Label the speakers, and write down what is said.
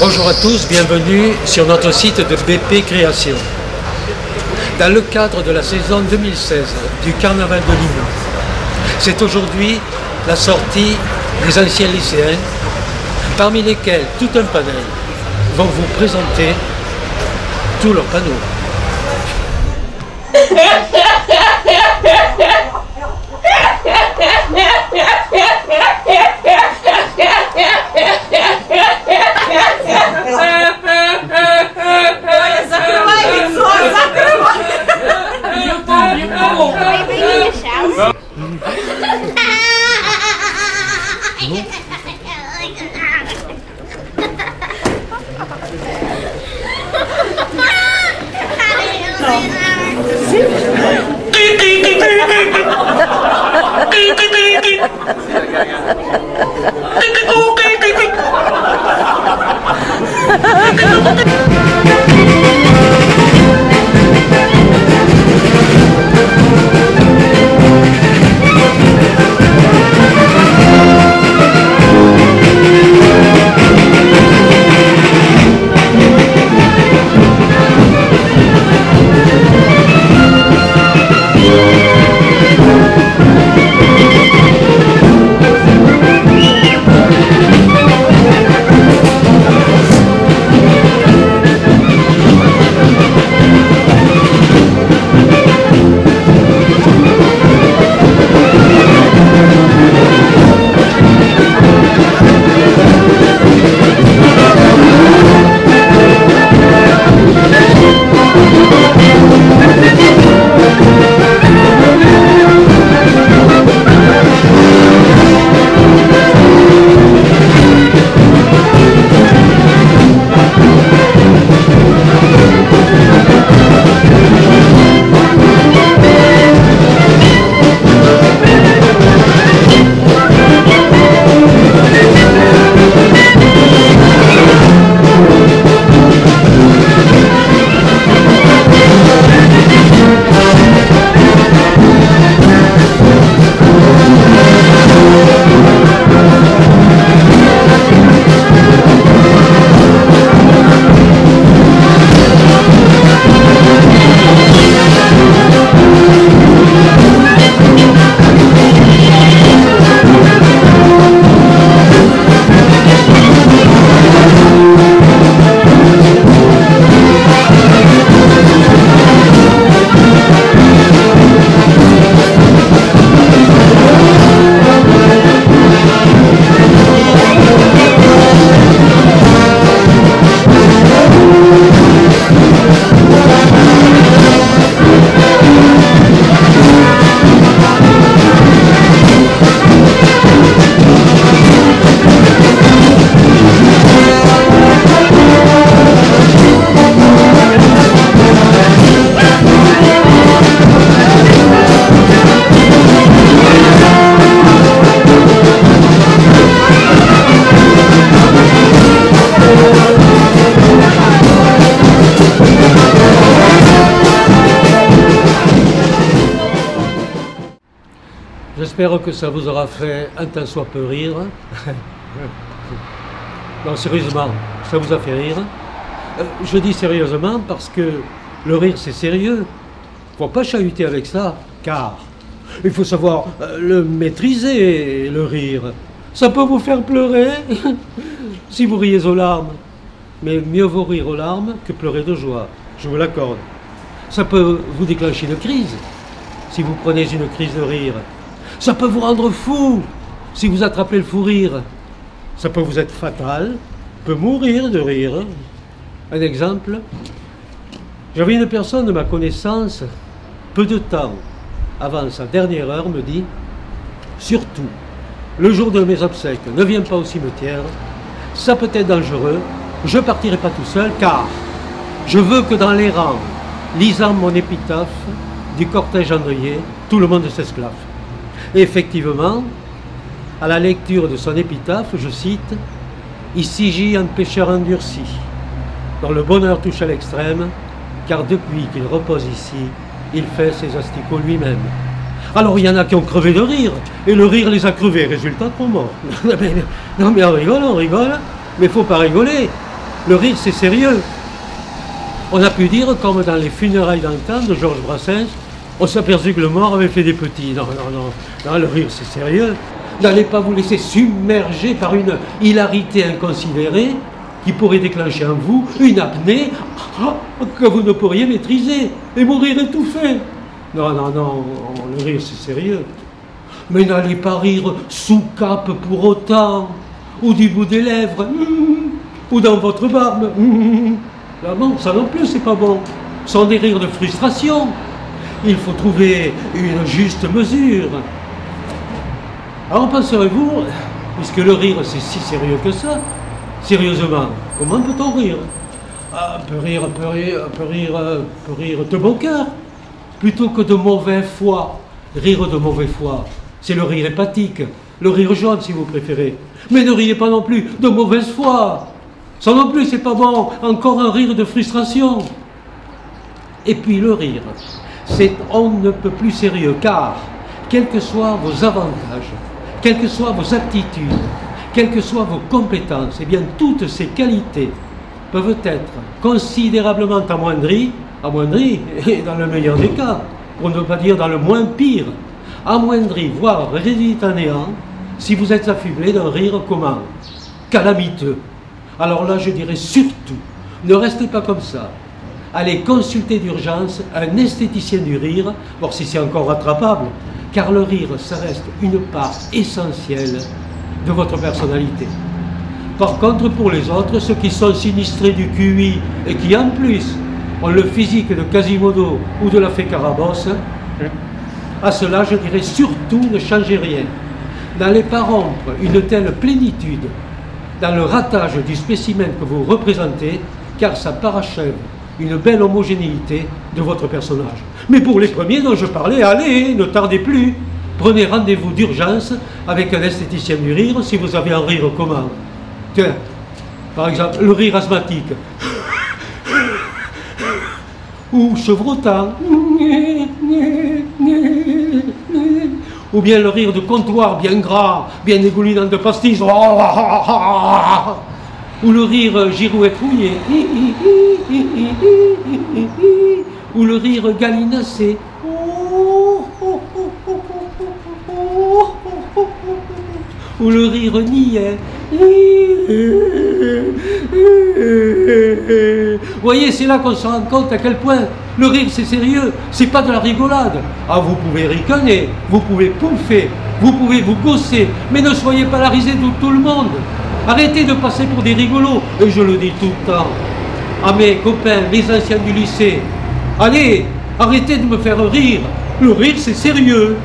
Speaker 1: Bonjour à tous, bienvenue sur notre site de BP Création. Dans le cadre de la saison 2016 du Carnaval de Lyon, c'est aujourd'hui la sortie des anciens lycéens, parmi lesquels tout un panel vont vous présenter tous leurs panneaux. J'espère que ça vous aura fait un tant soit peu rire. Non, sérieusement, ça vous a fait rire. Je dis sérieusement parce que le rire c'est sérieux. Il ne faut pas chahuter avec ça, car il faut savoir le maîtriser, le rire. Ça peut vous faire pleurer si vous riez aux larmes. Mais mieux vaut rire aux larmes que pleurer de joie, je vous l'accorde. Ça peut vous déclencher une crise, si vous prenez une crise de rire. Ça peut vous rendre fou si vous attrapez le fou rire. Ça peut vous être fatal, peut mourir de rire. Un exemple, j'avais une personne de ma connaissance, peu de temps avant sa dernière heure, me dit « Surtout, le jour de mes obsèques, ne viens pas au cimetière, ça peut être dangereux, je partirai pas tout seul, car je veux que dans les rangs, lisant mon épitaphe du cortège endeuillé, tout le monde s'esclave. » Et effectivement, à la lecture de son épitaphe, je cite « Ici gît un pécheur endurci, dont le bonheur touche à l'extrême, car depuis qu'il repose ici, il fait ses asticots lui-même. » Alors il y en a qui ont crevé de rire, et le rire les a crevés, résultat trop mort. Non mais on rigole, mais il ne faut pas rigoler. Le rire, c'est sérieux. On a pu dire, comme dans les funérailles d'antan de Georges Brassens, on s'est aperçu que le mort avait fait des petits. Non, non, non, non, le rire, c'est sérieux. N'allez pas vous laisser submerger par une hilarité inconsidérée qui pourrait déclencher en vous une apnée que vous ne pourriez maîtriser et mourir étouffé. Non, non, non, le rire, c'est sérieux. Mais n'allez pas rire sous cape pour autant, ou du bout des lèvres, ou dans votre barbe. Là, non, ça non plus, c'est pas bon. Ce sont des rires de frustration. Il faut trouver une juste mesure. Alors penserez-vous, puisque le rire c'est si sérieux que ça, sérieusement, comment peut-on rire? Ah, peut rire de bon cœur, plutôt que de mauvaise foi. Rire de mauvaise foi, c'est le rire hépatique, le rire jaune si vous préférez. Mais ne riez pas non plus de mauvaise foi. Ça non plus, c'est pas bon. Encore un rire de frustration. Et puis le rire, c'est on ne peut plus sérieux, car, quels que soient vos avantages, quelles que soient vos aptitudes, quelles que soient vos compétences, eh bien toutes ces qualités peuvent être considérablement amoindries, et dans le meilleur des cas, pour ne pas dire dans le moins pire, amoindries, voire réduites à néant, si vous êtes affublé d'un rire comment? Calamiteux. Alors là, je dirais surtout, ne restez pas comme ça. Allez consulter d'urgence un esthéticien du rire, voir si c'est encore rattrapable, car le rire, ça reste une part essentielle de votre personnalité. Par contre, pour les autres, ceux qui sont sinistrés du QI et qui, en plus, ont le physique de Quasimodo ou de la fée Carabosse, à cela, je dirais surtout ne changez rien. N'allez pas rompre une telle plénitude dans le ratage du spécimen que vous représentez, car ça parachève une belle homogénéité de votre personnage. Mais pour les premiers dont je parlais, allez, ne tardez plus. Prenez rendez-vous d'urgence avec un esthéticien du rire si vous avez un rire comment. Tiens, par exemple, le rire asthmatique. Ou chevrotant. Ou bien le rire de comptoir bien gras, bien égoulinant de pastis. Ou le rire girouette rouillé. Ou le rire galinacé. Ou le rire niais. Vous voyez, c'est là qu'on se rend compte à quel point le rire c'est sérieux, c'est pas de la rigolade. Ah, vous pouvez ricaner, vous pouvez pouffer, vous pouvez vous gosser, mais ne soyez pas la risée de tout le monde. Arrêtez de passer pour des rigolos, et je le dis tout le temps à mes copains, mes anciens du lycée. Allez, arrêtez de me faire rire, le rire c'est sérieux.